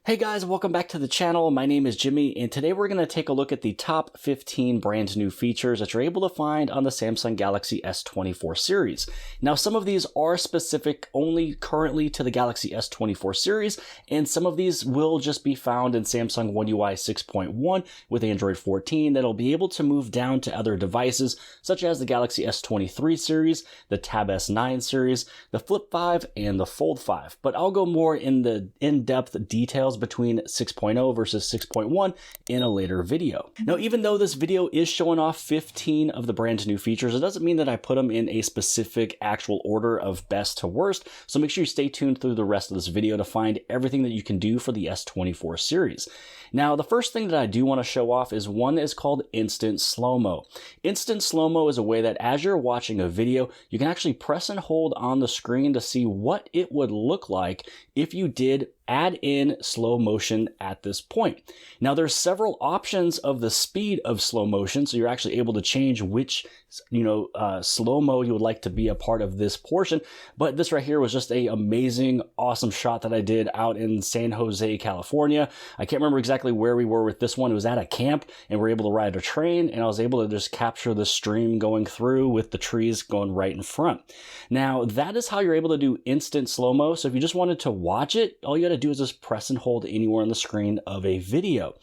Hey guys, welcome back to the channel. My name is Jimmy, and today we're going to take a look at the top 15 brand new features that you're able to find on the Samsung Galaxy S24 series. Now, some of these are specific only currently to the Galaxy S24 series, and some of these will just be found in Samsung One UI 6.1 with Android 14 that'll be able to move down to other devices, such as the Galaxy S23 series, the Tab S9 series, the Flip 5, and the Fold 5. But I'll go more in the in-depth details between 6.0 versus 6.1 in a later video. Now, even though this video is showing off 15 of the brand new features, it doesn't mean that I put them in a specific actual order of best to worst, so make sure you stay tuned through the rest of this video to find everything that you can do for the S24 series. Now, the first thing that I do want to show off is one that is called Instant Slow-Mo. Instant Slow-Mo is a way that as you're watching a video, you can actually press and hold on the screen to see what it would look like if you did add in slow motion at this point. Now, there's several options of the speed of slow motion, so you're actually able to change which slow-mo you would like to be a part of this portion. But this right here was just a amazing, awesome shot that I did out in San Jose, California. I can't remember exactly where we were with this one. It was at a camp, and we were able to ride a train, and I was able to just capture the stream going through with the trees going right in front. Now, that is how you're able to do instant slow-mo. So if you just wanted to watch it, all you got to do is just press and hold anywhere on the screen of a video.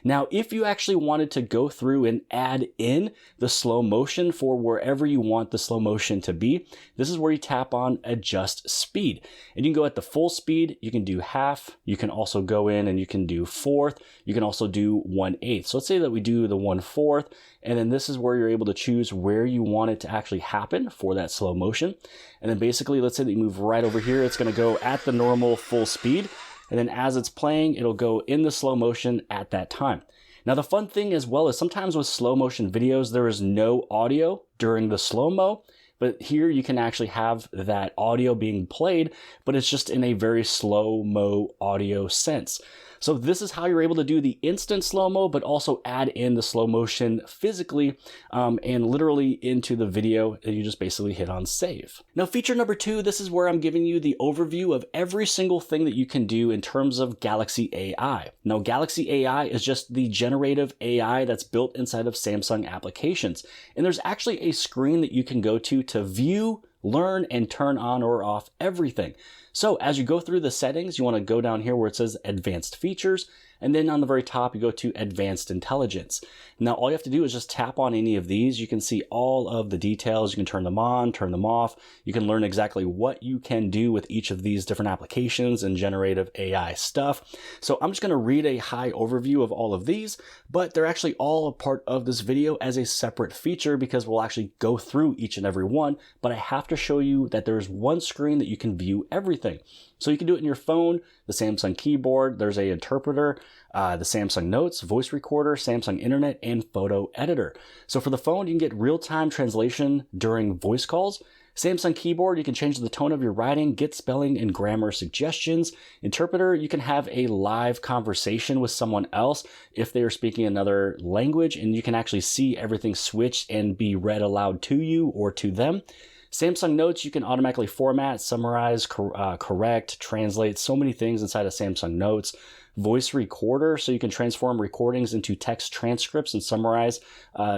Now, if you actually wanted to go through and add in the slow motion for wherever you want the slow motion to be, this is where you tap on adjust speed. And you can go at the full speed, you can do half, you can also go in and you can do fourth, you can also do 1/8. So let's say that we do the 1/4, and then this is where you're able to choose where you want it to actually happen for that slow motion. And then basically, let's say that you move right over here, it's going to go at the normal full speed. And then as it's playing, it'll go in the slow motion at that time. Now, the fun thing as well is sometimes with slow motion videos, there is no audio during the slow-mo, but here you can actually have that audio being played, but it's just in a very slow-mo audio sense. So this is how you're able to do the instant slow-mo, but also add in the slow motion physically and literally into the video, and you just basically hit on save. Now, feature number 2, this is where I'm giving you the overview of every single thing that you can do in terms of Galaxy AI. Now, Galaxy AI is just the generative AI that's built inside of Samsung applications. And there's actually a screen that you can go to view, learn, and turn on or off everything. So as you go through the settings, you want to go down here where it says advanced features, and then on the very top, you go to advanced intelligence. Now, all you have to do is just tap on any of these. You can see all of the details. You can turn them on, turn them off. You can learn exactly what you can do with each of these different applications and generative AI stuff. So I'm just going to read a high overview of all of these, but they're actually all a part of this video as a separate feature because we'll actually go through each and every one, but I have to show you that there's one screen that you can view everything. So you can do it in your phone, the Samsung keyboard, there's a interpreter, the Samsung Notes, voice recorder, Samsung Internet, and photo editor. So for the phone, you can get real-time translation during voice calls. Samsung keyboard, you can change the tone of your writing, get spelling and grammar suggestions. Interpreter, you can have a live conversation with someone else if they are speaking another language, and you can actually see everything switch and be read aloud to you or to them. Samsung Notes, you can automatically format, summarize, correct, translate, so many things inside of Samsung Notes. Voice recorder, so you can transform recordings into text transcripts and summarize.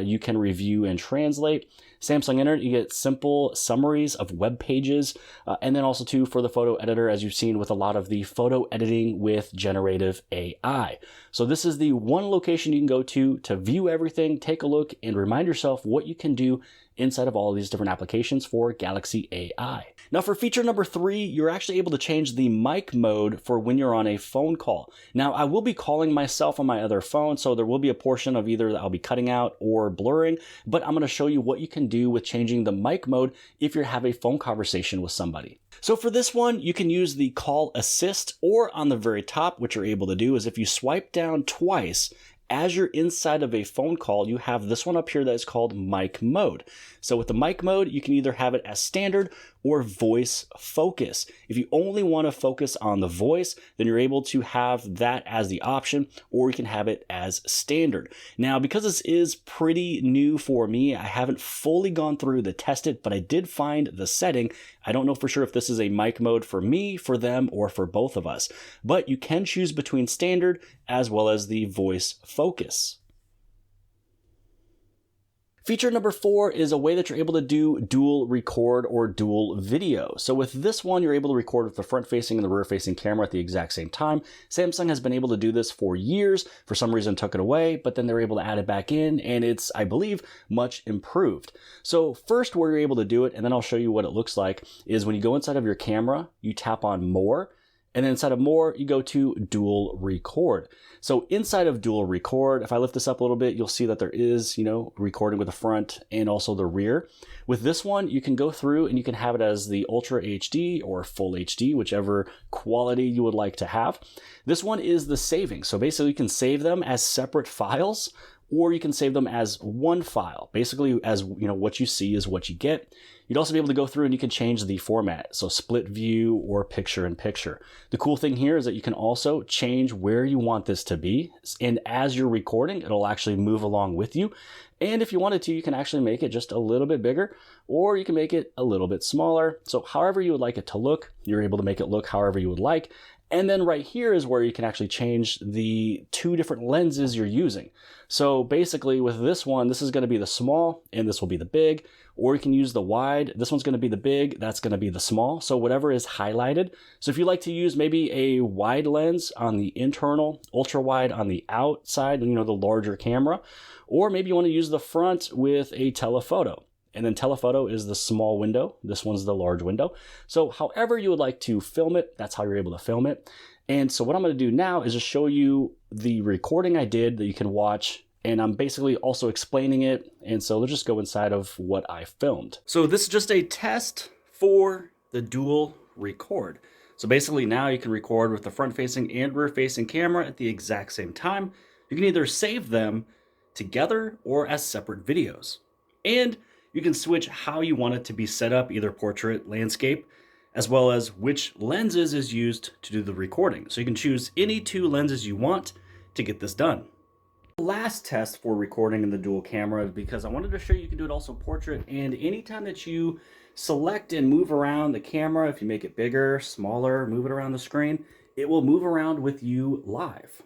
You can review and translate. Samsung Internet, you get simple summaries of web pages. And then also too for the photo editor, as you've seen with a lot of the photo editing with generative AI. So this is the one location you can go to view everything, take a look, and remind yourself what you can do inside of all of these different applications for Galaxy AI. Now, for feature number 3, you're actually able to change the mic mode for when you're on a phone call. Now, I will be calling myself on my other phone, so there will be a portion of either that I'll be cutting out or blurring, but I'm going to show you what you can do with changing the mic mode if you have a phone conversation with somebody. So for this one, you can use the call assist, or on the very top, what you're able to do is if you swipe down twice, as you're inside of a phone call, you have this one up here that is called mic mode. So with the mic mode, you can either have it as standard or voice focus. If you only want to focus on the voice, then you're able to have that as the option, or you can have it as standard. Now, because this is pretty new for me, I haven't fully gone through to test it, but I did find the setting. I don't know for sure if this is a mic mode for me, for them, or for both of us, but you can choose between standard as well as the voice focus. Feature number 4 is a way that you're able to do dual record or dual video. So with this one, you're able to record with the front-facing and the rear-facing camera at the exact same time. Samsung has been able to do this for years. For some reason, took it away, but then they're able to add it back in, and it's, I believe, much improved. So first, where you're able to do it, and then I'll show you what it looks like, is when you go inside of your camera, you tap on More, and then inside of More, you go to Dual Record. So inside of Dual Record, if I lift this up a little bit, you'll see that there is, recording with the front and also the rear. With this one, you can go through and you can have it as the Ultra HD or Full HD, whichever quality you would like to have. This one is the saving. So basically you can save them as separate files, or you can save them as one file. Basically, as what you see is what you get. You'd also be able to go through and you can change the format, so split view or picture in picture. The cool thing here is that you can also change where you want this to be, and as you're recording, it'll actually move along with you. And if you wanted to, you can actually make it just a little bit bigger, or you can make it a little bit smaller. So however you would like it to look, you're able to make it look however you would like. And then right here is where you can actually change the 2 different lenses you're using. So basically with this one, this is going to be the small and this will be the big, or you can use the wide. This one's going to be the big, that's going to be the small. So whatever is highlighted. So if you like to use maybe a wide lens on the internal, ultra wide on the outside, the larger camera, or maybe you want to use the front with a telephoto. And then telephoto is the small window. This one's the large window. So however you would like to film it, that's how you're able to film it. And so what I'm going to do now is just show you the recording I did that you can watch. And I'm basically also explaining it. And so let's just go inside of what I filmed. So this is just a test for the dual record. So basically now you can record with the front-facing and rear-facing camera at the exact same time. You can either save them together or as separate videos. And you can switch how you want it to be set up, either portrait, landscape, as well as which lenses is used to do the recording. So you can choose any 2 lenses you want to get this done. The last test for recording in the dual camera, because I wanted to show you can do it also portrait, and anytime that you select and move around the camera, if you make it bigger, smaller, move it around the screen, it will move around with you live.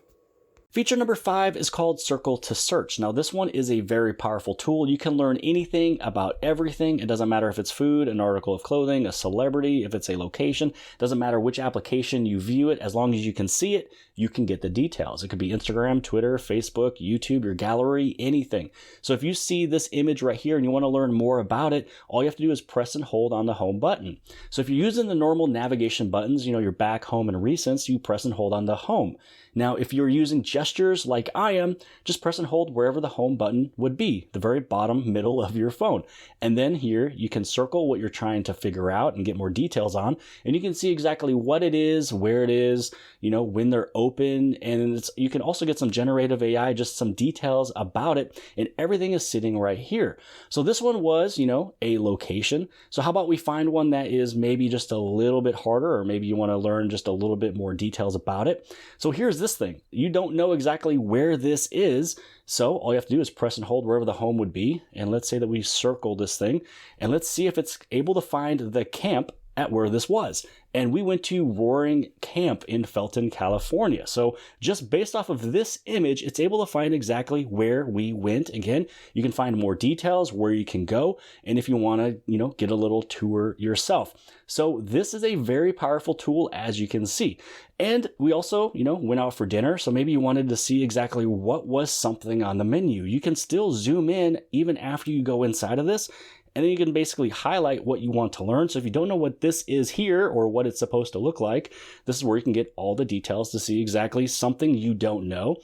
Feature number 5 is called Circle to Search. Now this one is a very powerful tool. You can learn anything about everything. It doesn't matter if it's food, an article of clothing, a celebrity, if it's a location. It doesn't matter which application you view it. As long as you can see it, you can get the details. It could be Instagram, Twitter, Facebook, YouTube, your gallery, anything. So if you see this image right here and you want to learn more about it, all you have to do is press and hold on the home button. So if you're using the normal navigation buttons, your back, home, and recents, you press and hold on the home. Now, if you're using gestures like I am, just press and hold wherever the home button would be, the very bottom middle of your phone. And then here you can circle what you're trying to figure out and get more details on. And you can see exactly what it is, where it is, when they're open. And you can also get some generative AI, just some details about it. And everything is sitting right here. So this one was, a location. So how about we find one that is maybe just a little bit harder, or maybe you want to learn just a little bit more details about it. So here's this thing. You don't know exactly where this is, so all you have to do is press and hold wherever the home would be, and let's say that we circle this thing, and let's see if it's able to find the camp at where this was. And we went to Roaring Camp in Felton, California. So just based off of this image, it's able to find exactly where we went. Again, you can find more details, where you can go, and if you want to, get a little tour yourself. So this is a very powerful tool, as you can see. And we also, went out for dinner. So maybe you wanted to see exactly what was something on the menu. You can still zoom in even after you go inside of this. And then you can basically highlight what you want to learn. So if you don't know what this is here or what it's supposed to look like, this is where you can get all the details to see exactly something you don't know.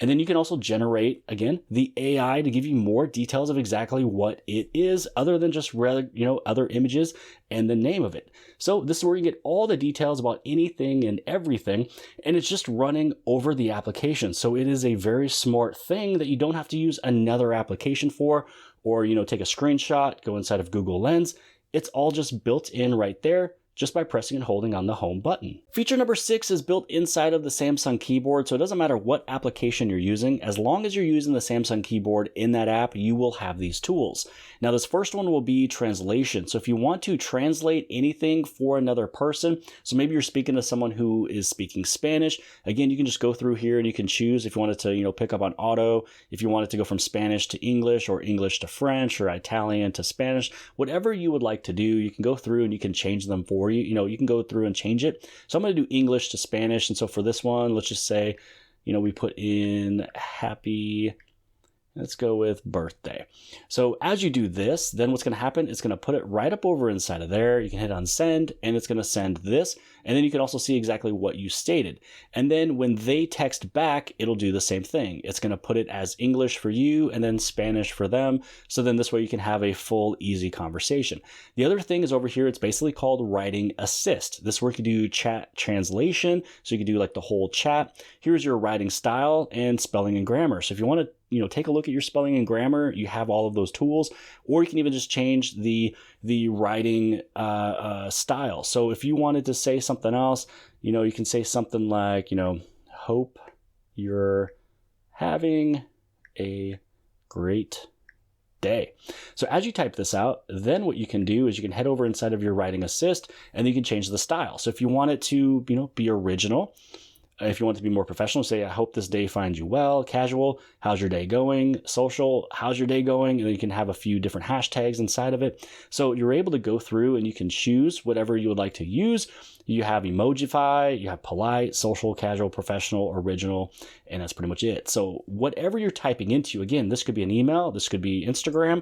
And then you can also generate, again, the AI to give you more details of exactly what it is, other than just other images and the name of it. So this is where you get all the details about anything and everything, and it's just running over the application. So it is a very smart thing that you don't have to use another application for, or take a screenshot, go inside of Google Lens. It's all just built in right there, just by pressing and holding on the home button. Feature number 6 is built inside of the Samsung keyboard, so it doesn't matter what application you're using. As long as you're using the Samsung keyboard in that app, you will have these tools. Now, this first one will be translation. So if you want to translate anything for another person, so maybe you're speaking to someone who is speaking Spanish, again, you can just go through here and you can choose if you wanted to, pick up on auto, if you wanted to go from Spanish to English or English to French or Italian to Spanish, whatever you would like to do, you can go through and you can change them for you. You can go through and change it. So I'm going to do English to Spanish. And so for this one, let's just say, we put in happy, let's go with birthday. So as you do this, then what's going to happen, it's going to put it right up over inside of there. You can hit on send and it's going to send this. And then you can also see exactly what you stated. And then when they text back, it'll do the same thing. It's going to put it as English for you and then Spanish for them. So then this way you can have a full, easy conversation. The other thing is over here, it's basically called writing assist. This where you can do chat translation. So you can do like the whole chat. Here's your writing style and spelling and grammar. So if you want to take a look at your spelling and grammar, you have all of those tools, or you can even just change the writing style. So if you wanted to say something else, you can say something like, hope you're having a great day. So as you type this out, then what you can do is you can head over inside of your writing assist and you can change the style. So if you want it to, be original, if you want to be more professional, say, I hope this day finds you well. Casual, how's your day going? Social, how's your day going? And then you can have a few different hashtags inside of it. So you're able to go through and you can choose whatever you would like to use. You have Emojify, you have polite, social, casual, professional, original, and that's pretty much it. So whatever you're typing into, again, this could be an email, this could be Instagram,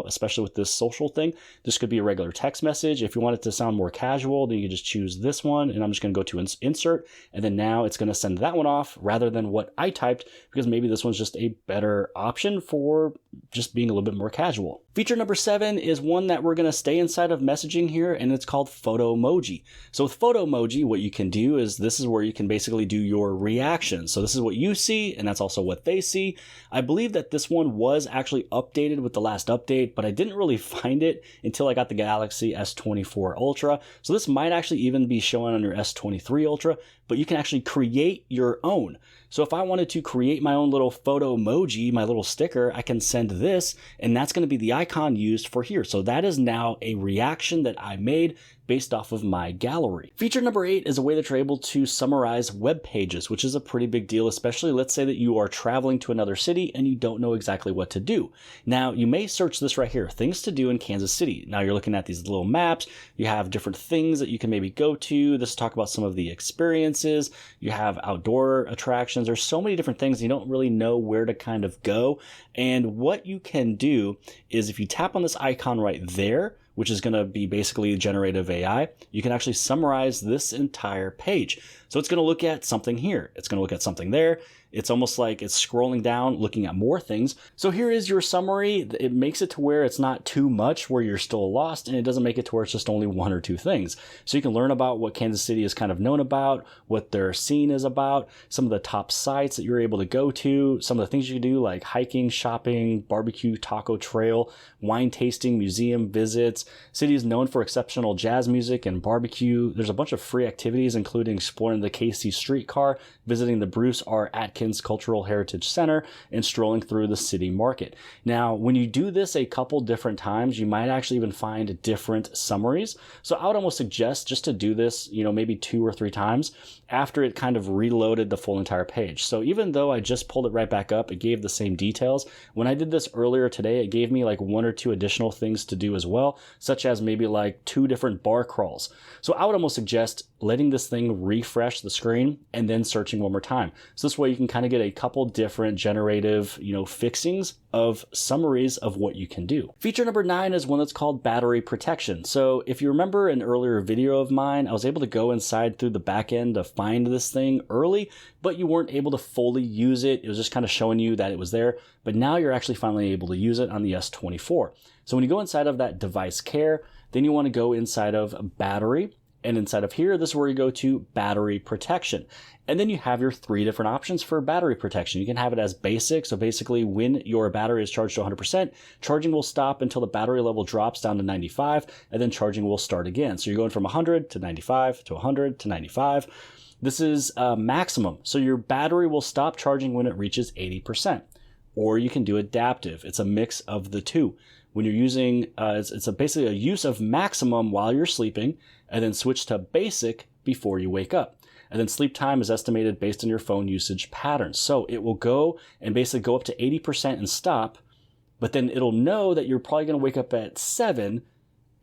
especially with this social thing. This could be a regular text message. If you want it to sound more casual, then you can just choose this one. And I'm just going to go to insert. And then now it's going to send that one off rather than what I typed, because maybe this one's just a better option for just being a little bit more casual. Feature number 7 is one that we're going to stay inside of messaging here, and it's called PhotoMoji. So with PhotoMoji, what you can do is this is where you can basically do your reactions. So this is what you see, and that's also what they see. I believe that this one was actually updated with the last update, but I didn't really find it until I got the Galaxy S24 Ultra. So this might actually even be showing on your S23 Ultra, but you can actually create your own. So if I wanted to create my own little PhotoMoji, my little sticker, I can send this, and that's going to be the icon used for here. So that is now a reaction that I made based off of my gallery. Feature number 8 is a way that you're able to summarize web pages, which is a pretty big deal, especially let's say that you are traveling to another city and you don't know exactly what to do. Now, you may search this right here, things to do in Kansas City. Now you're looking at these little maps, you have different things that you can maybe go to. This talk about some of the experiences, you have outdoor attractions. There's so many different things you don't really know where to kind of go. And what you can do is if you tap on this icon right there, which is going to be basically generative AI, you can actually summarize this entire page. So it's going to look at something here. It's going to look at something there. It's almost like it's scrolling down, looking at more things. So here is your summary. It makes it to where it's not too much where you're still lost, and it doesn't make it to where it's just only one or two things. So you can learn about what Kansas City is kind of known about, what their scene is about, some of the top sites that you're able to go to, some of the things you can do like hiking, shopping, barbecue, taco trail, wine tasting, museum visits. City is known for exceptional jazz music and barbecue. There's a bunch of free activities, including exploring the KC streetcar, visiting the Bruce R. Atkins Cultural Heritage Center, and strolling through the city market. Now, when you do this a couple different times, you might actually even find different summaries. So I would almost suggest just to do this, maybe 2 or 3 times after it kind of reloaded the full entire page. So even though I just pulled it right back up, it gave the same details. When I did this earlier today, it gave me like 1 or 2 additional things to do as well, such as maybe like 2 different bar crawls. So I would almost suggest letting this thing refresh the screen and then searching one more time. So this way you can kind of get a couple different generative, fixings of summaries of what you can do. Feature number 9 is one that's called battery protection. So if you remember an earlier video of mine, I was able to go inside through the back end to find this thing early, but you weren't able to fully use it. It was just kind of showing you that it was there, but now you're actually finally able to use it on the S24. So when you go inside of that device care, then you want to go inside of battery, And inside of here, this is where you go to battery protection. And then you have your 3 different options for battery protection. You can have it as basic. So basically when your battery is charged to 100%, charging will stop until the battery level drops down to 95, and then charging will start again. So you're going from 100 to 95 to 100 to 95. This is maximum. So your battery will stop charging when it reaches 80%. Or you can do adaptive. It's a mix of the two. When you're using, it's basically a use of maximum while you're sleeping, and then switch to basic before you wake up. And then sleep time is estimated based on your phone usage patterns. So it will go and basically go up to 80% and stop, but then it'll know that you're probably going to wake up at 7,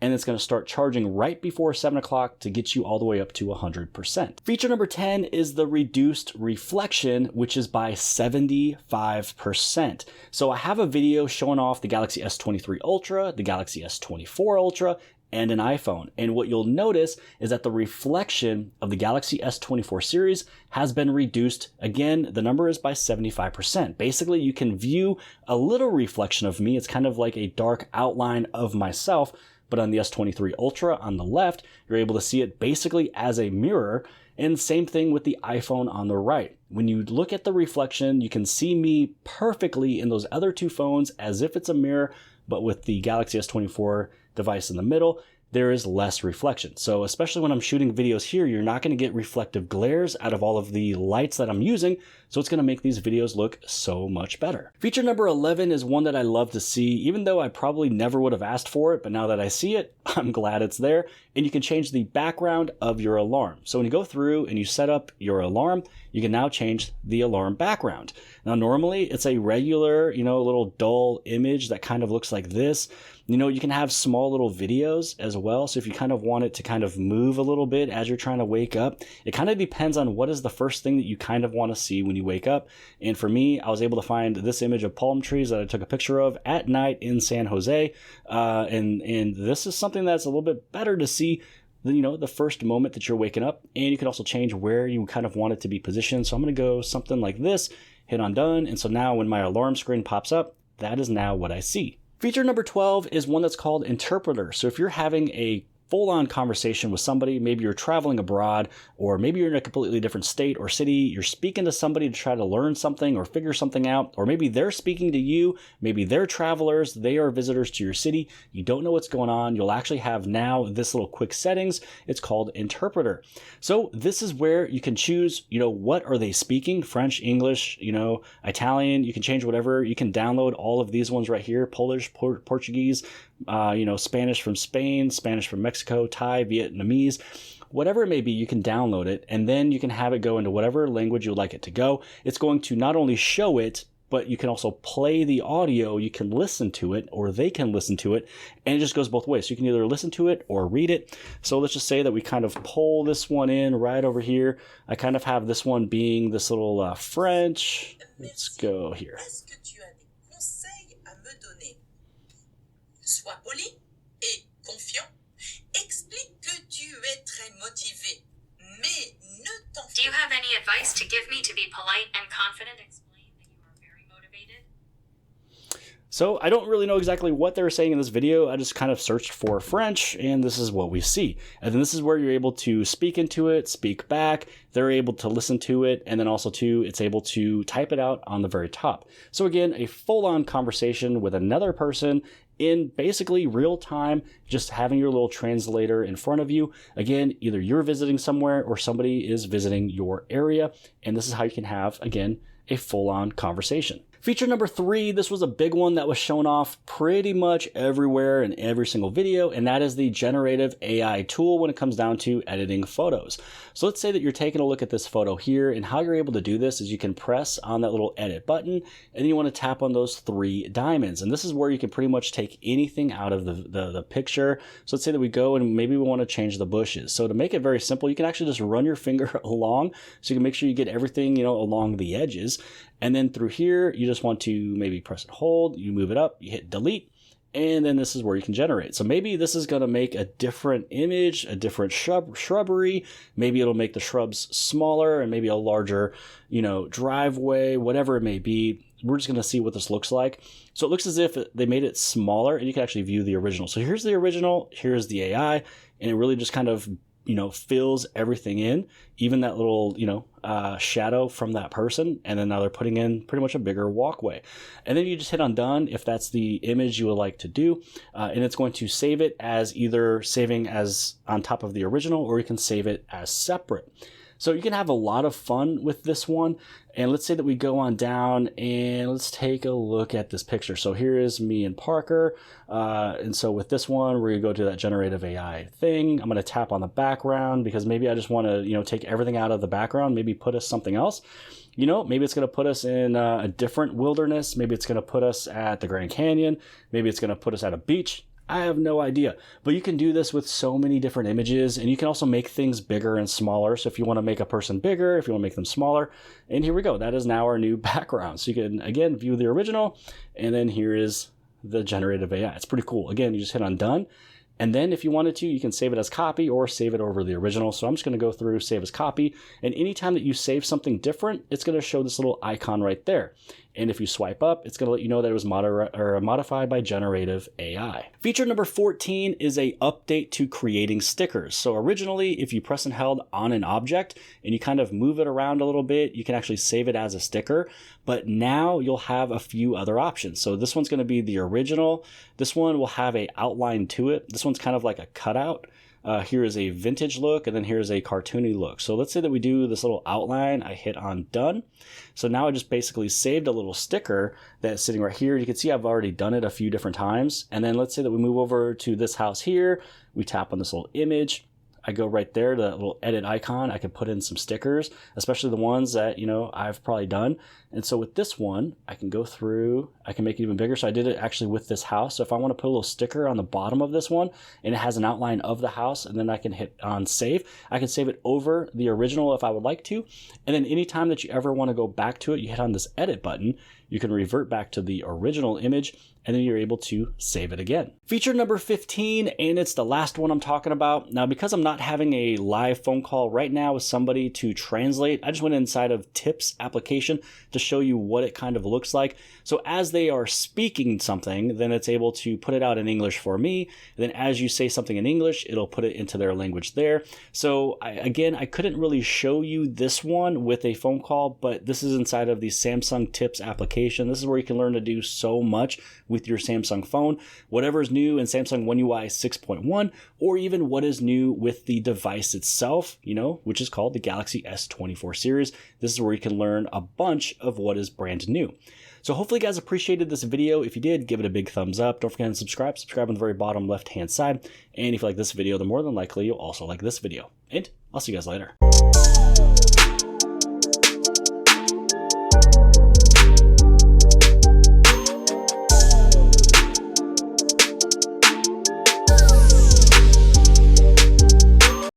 and it's going to start charging right before 7 o'clock to get you all the way up to 100%. Feature number 10 is the reduced reflection, which is by 75%. So I have a video showing off the Galaxy S23 Ultra, the Galaxy S24 Ultra, and an iPhone. And what you'll notice is that the reflection of the Galaxy S24 series has been reduced. Again, the number is by 75%. Basically, you can view a little reflection of me. It's kind of like a dark outline of myself. But on the S23 Ultra on the left, you're able to see it basically as a mirror. And same thing with the iPhone on the right. When you look at the reflection, you can see me perfectly in those other 2 phones as if it's a mirror, but with the Galaxy S24 device in the middle, there is less reflection. So especially when I'm shooting videos here, you're not going to get reflective glares out of all of the lights that I'm using. So it's going to make these videos look so much better. Feature number 11 is one that I love to see, even though I probably never would have asked for it, but now that I see it, I'm glad it's there. And you can change the background of your alarm. So when you go through and you set up your alarm, you can now change the alarm background. Now, normally it's a regular, little dull image that kind of looks like this. You can have small little videos as well. So if you kind of want it to kind of move a little bit as you're trying to wake up, it kind of depends on what is the first thing that you kind of want to see when you wake up. And for me, I was able to find this image of palm trees that I took a picture of at night in San Jose. And this is something that's a little bit better to see the first moment that you're waking up. And you can also change where you kind of want it to be positioned. So I'm going to go something like this, hit on done. And so now when my alarm screen pops up, that is now what I see. Feature number 12 is one that's called interpreter. So if you're having a full-on conversation with somebody, maybe you're traveling abroad, or maybe you're in a completely different state or city, you're speaking to somebody to try to learn something or figure something out, or maybe they're speaking to you, maybe they're travelers, they are visitors to your city, you don't know what's going on, you'll actually have now this little quick settings, it's called interpreter. So this is where you can choose, what are they speaking, French, English, Italian, you can change whatever, you can download all of these ones right here, Polish, Portuguese, Spanish from Spain, Spanish from Mexico, Thai, Vietnamese, whatever it may be, you can download it and then you can have it go into whatever language you'd like it to go. It's going to not only show it, but you can also play the audio. You can listen to it or they can listen to it, and it just goes both ways. So you can either listen to it or read it. So let's just say that we kind of pull this one in right over here. I kind of have this one being this little French. Let's go here. Sois poli et confiant. Explique que tu es très motivé, mais ne t'en fais pas. Do you have any advice to give me to be polite and confident? Explain that you are very motivated. So I don't really know exactly what they're saying in this video. I just kind of searched for French and this is what we see. And then this is where you're able to speak into it, speak back. They're able to listen to it. And then also too, it's able to type it out on the very top. So again, a full-on conversation with another person in basically real time, just having your little translator in front of you. Again, either you're visiting somewhere or somebody is visiting your area. And this is how you can have, again, a full-on conversation. Feature number 3, this was a big one that was shown off pretty much everywhere in every single video, and that is the generative AI tool when it comes down to editing photos. So let's say that you're taking a look at this photo here, and how you're able to do this is you can press on that little edit button, and then you want to tap on those 3 diamonds. And this is where you can pretty much take anything out of the picture. So let's say that we go and maybe we want to change the bushes. So to make it very simple, you can actually just run your finger along so you can make sure you get everything, along the edges. And then through here, you just want to maybe press and hold, you move it up, you hit delete, and then this is where you can generate. So maybe this is going to make a different image, a different shrubbery. Maybe it'll make the shrubs smaller and maybe a larger, driveway, whatever it may be. We're just going to see what this looks like. So it looks as if they made it smaller and you can actually view the original. So here's the original, here's the AI, and it really just kind of fills everything in, even that little, shadow from that person. And then now they're putting in pretty much a bigger walkway. And then you just hit on done if that's the image you would like to do. And it's going to save it as either saving as on top of the original, or you can save it as separate. So you can have a lot of fun with this one. And let's say that we go on down and let's take a look at this picture. So here is me and Parker. And so with this one, we're gonna go to that generative AI thing. I'm gonna tap on the background because maybe I just wanna, take everything out of the background, maybe put us something else. Maybe it's gonna put us in a different wilderness. Maybe it's gonna put us at the Grand Canyon. Maybe it's gonna put us at a beach. I have no idea, but you can do this with so many different images, and you can also make things bigger and smaller. So if you want to make a person bigger, if you want to make them smaller, and here we go. That is now our new background. So you can, again, view the original, and then here is the generative AI. It's pretty cool. Again, you just hit on done. And then if you wanted to, you can save it as copy or save it over the original. So I'm just going to go through save as copy. And anytime that you save something different, it's going to show this little icon right there. And if you swipe up, it's going to let you know that it was modified by generative AI. Feature number 14 is a update to creating stickers. So originally, if you press and held on an object and you kind of move it around a little bit, you can actually save it as a sticker. But now you'll have a few other options. So this one's going to be the original. This one will have an outline to it. This one's kind of like a cutout. Here is a vintage look, and then here's a cartoony look. So let's say that we do this little outline. I hit on done. So now I just basically saved a little sticker that's sitting right here. You can see I've already done it a few different times. And then let's say that we move over to this house here. We tap on this little image. I go right there to that little edit icon. I can put in some stickers, especially the ones that, I've probably done. And so with this one, I can go through, I can make it even bigger. So I did it actually with this house. So if I want to put a little sticker on the bottom of this one and it has an outline of the house, and then I can hit on save, I can save it over the original if I would like to. And then anytime that you ever want to go back to it, you hit on this edit button, you can revert back to the original image, and then you're able to save it again. Feature number 15, and it's the last one I'm talking about. Now, because I'm not having a live phone call right now with somebody to translate, I just went inside of Tips application to show you what it kind of looks like. So as they are speaking something, then it's able to put it out in English for me. And then as you say something in English, it'll put it into their language there. So I couldn't really show you this one with a phone call, but this is inside of the Samsung Tips application. This is where you can learn to do so much with your Samsung phone, whatever is new in Samsung One UI 6.1, or even what is new with the device itself, which is called the Galaxy S24 Series. This is where you can learn a bunch of what is brand new. So hopefully you guys appreciated this video. If you did, give it a big thumbs up. Don't forget to subscribe. Subscribe on the very bottom left-hand side. And if you like this video, then more than likely you'll also like this video. And I'll see you guys later.